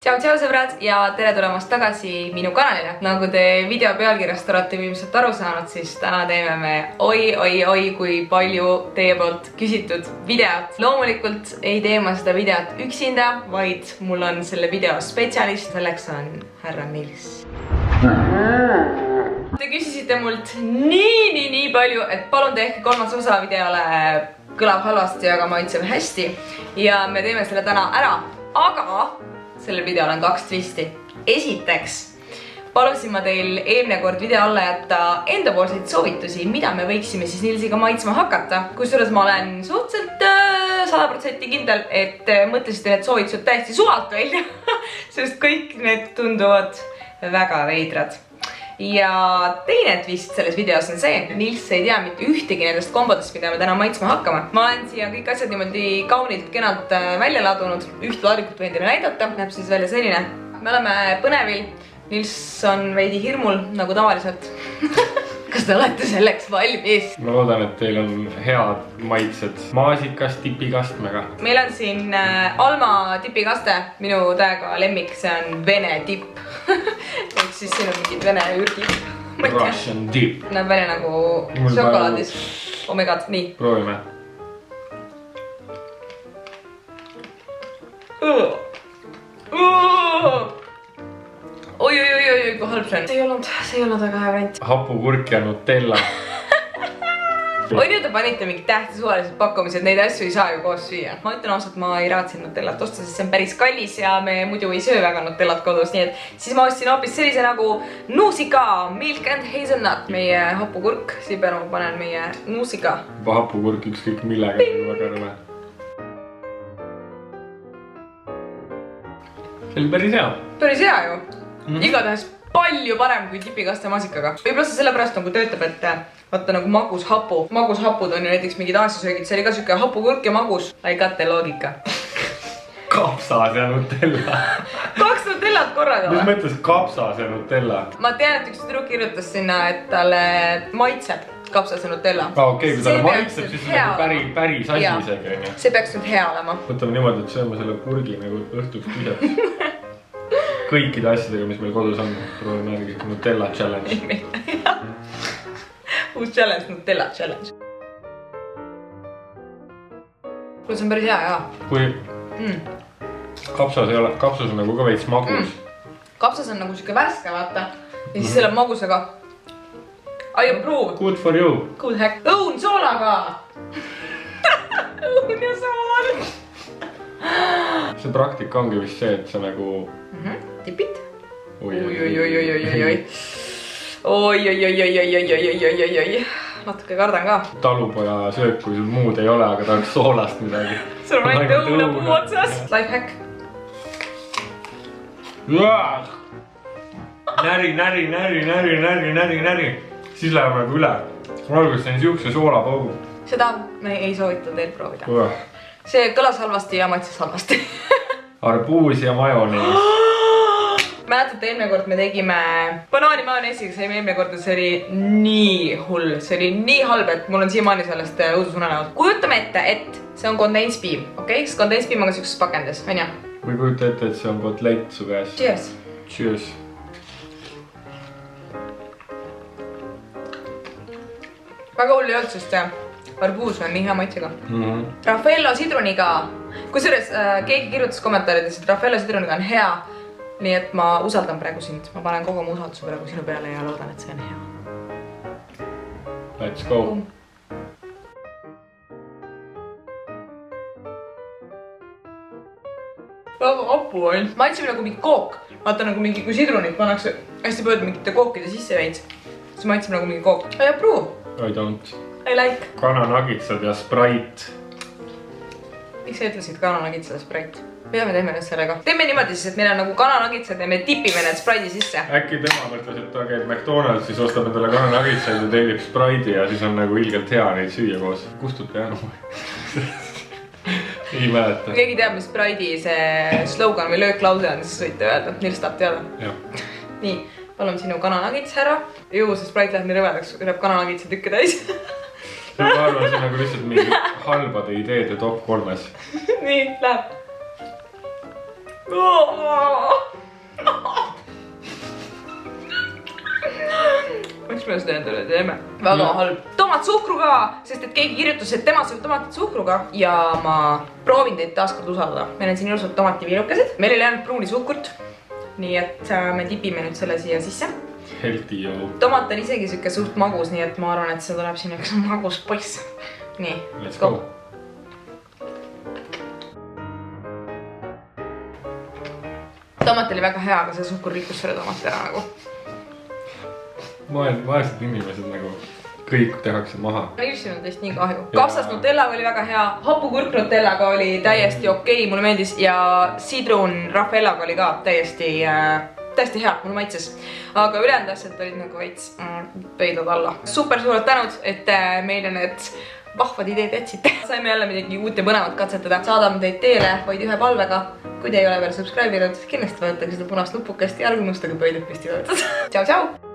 Tšau sõbrad ja tere tulemast tagasi minu kanalile. Nagu te video pealkirjast olete ilmselt aru saanud, siis täna teeme me oi kui palju teie poolt küsitud videot. Loomulikult ei tee ma seda videot üksinda, vaid mul on selle video spetsialist, selleks on härra Nils. Te küsisite mult nii palju, et palun tehke kolmas osa videole, kõlab halvasti, aga maitseb hästi ja me teeme selle täna ära, aga sellel videol on 2 twisti. Esiteks palusin ma teil eelmine kord video alla jätta endapoolseid soovitusi, mida me võiksime siis Nilsiga maitsma hakata. Kusjuures ma olen suhteliselt 100% kindel, et mõtlesite need soovitused täiesti suvalt välja, sest kõik need tunduvad väga veidrad. Ja teine twist selles videos on see, Nils ei tea mitte ühtegi nendest kombodest, mida me täna maitsma hakkame. Ma olen siia kõik asjad niimoodi kaunilt kenalt välja ladunud, üht laadikut võin teile näidata, näeb siis välja selline. Me oleme põnevil, Nils on veidi hirmul, nagu tavaliselt. Kas te olete selleks valmis? Ma loodan, et teil on head maitsed maasikas tipikastmega. Meil on siin Alma tipikaste, minu täiega lemmik, see on vene tipp. Ehk siis siin on mingid vene ürgid. Russian dip. Näeb välja nagu šokolaadis. Oh my god, nii. Proovime. Oi, kui halb see on. See ei olnud väga hea variant. Hapukurk ja Nutella. Oi, nüüd te panite mingid tähti suvalised pakkumised, neid asju ei saa ju koos süüa. Ma ütlen ausalt, ma ei raatsin Nutellat osta, sest see on päris kallis ja me muidu ei söö väga Nutellat kodus, nii et siis ma ostsin hoopis sellise nagu nuusika, milk and hazelnut. Meie hapukurk, siia peale ma panen meie nuusika. Hapukurk ükskõik millega väga rõve. See oli päris hea. Päris hea ju. Igatahes palju parem kui tipikaste maasikaga. Võib-olla see sellepärast nagu töötab, et vaata nagu magushapu. Magushapud on ju näiteks mingid aasiasöögid. See oli ka siuke hapukurk ja magus. I got the loogika. Kapsas ja Nutella. 2 Nutellat korraga. Mis mõttes kapsas ja Nutella? Ma tean, et üks tüdruk kirjutas sinna, et talle maitseb kapsas ja Nutella. Okei, kui talle maitseb, siis on nagu päris asi isegi. See peaks nüüd hea olema. Võtame niimoodi, et sööme selle purgi nagu õhtuks tühjaks. Kõikide asjadega, mis meil kodus on, proovime järgi Nutella challenge. Uus challenge, Nutella challenge. Kuule, see on päris hea, jaa. Kui kapsas ei ole, kapsas on nagu ka veits magus. Kapsas on nagu siuke värske, vaata. Ja siis selle magusega. I approve. Good for you. Good heck. Õun soolaga. Õun ja sool. See praktika ongi vist see, et sa nagu... Tipid. Oi. Natuke kardan ka. Talupoja söök, kui sul muud ei ole, aga tahaks soolast midagi. Sul on ainult õuna puu otsas. Lifehack. Näri. Siis läheb nagu üle. Ma alguses sain siukse soolapaugu. Seda me ei soovita teil proovida. See kõlas halvasti ja maitses halvasti. Arbuus ja majonees. Mäletate, eelmine kord me tegime banaani majoneesiga, see eelmine kord, see oli nii hull. See oli nii halb, et mul on siiamaani sellest õudusunenäod. Kujutame ette, et see on kondenspiim, okei? Sest kondenspiim on ka siukses pakendis, on jah? Või kujuta ette, et see on kotlett su käes. Cheers! Cheers! Väga hull ei olnud, sest arbuus on nii hea maitsega. Raffaello sidruniga. Kusjuures keegi kirjutas kommentaarides, et Raffaello sidruniga on hea. Nii et ma usaldan praegu sind. Ma panen kogu mu usalduse praegu sinu peale ja loodan, et see on hea. Let's go! Väga appu on. Maitsime nagu mingi kook. Vaata nagu mingi, kui sidrunit pannakse hästi palju mingite kookide sisse veits. Siis maitsime nagu mingi kook. I approve. I don't. I like. Kananagitsad ja Sprite. Miks sa ütlesid kananagitsad ja Sprite? Mida me teeme nüüd sellega? Teeme niimoodi siis, et meil on nagu kananagitsad ja me tipime need Sprite'i sisse. Äkki tema mõtles, et ta käib McDonald's, siis ostab endale kananagitsad ja tellib Sprite'i ja siis on nagu ilgelt hea neid süüa koos. Kustute jäänu? Ei mäleta. Kui keegi teab, mis Sprite'i see slogan või lööklause on, siis võite öelda. Nils tahab teada. Nii, palun sinu kananagits ära. Juu, see Sprite läheb nii rõvedaks, läheb kananagitsa tükke täis. Ma arvan, see on nagu lihtsalt mingi halbade ideede top 3-s. Nii, läheb. me seda endale teeme? Väga halb. Tomat suhkruga, sest et keegi kirjutas, et tema sööb tomatit suhkruga ja ma proovin teid taaskord usaldada. Meil on siin ilusad tomativiilukesed. Meil ei jäänud pruuni suhkurt. Nii et me tipime nüüd selle siia sisse. Healthy ju. Tomat on isegi siuke suht magus, nii et ma arvan, et see tuleb siin üks magus poiss. Nii, let's go. Tomat oli väga hea, aga see suhkur rikkus selle tomat ära nagu. Vaesed inimesed nagu kõik tehakse maha. Ilsin on teist nii kahju. Kapsas Nutellaga oli väga hea, hapukurk Nutellaga oli täiesti okei, mulle meeldis ja sidrun Raffaellaga oli ka täiesti hea, mulle maitses. Aga ülejäänud asjad olid nagu veits pöidlad alla. Super suured tänud, et meile need vahvad ideed jätsite. Saime jälle midagi uut ja põnevat katsetada. Saadame teid teele vaid ühe palvega. Kui te ei ole veel subscribe inud, kindlasti vajutage seda punast nupukest ja ärge unustage pöidlad püsti vajutada. Tšau, tšau!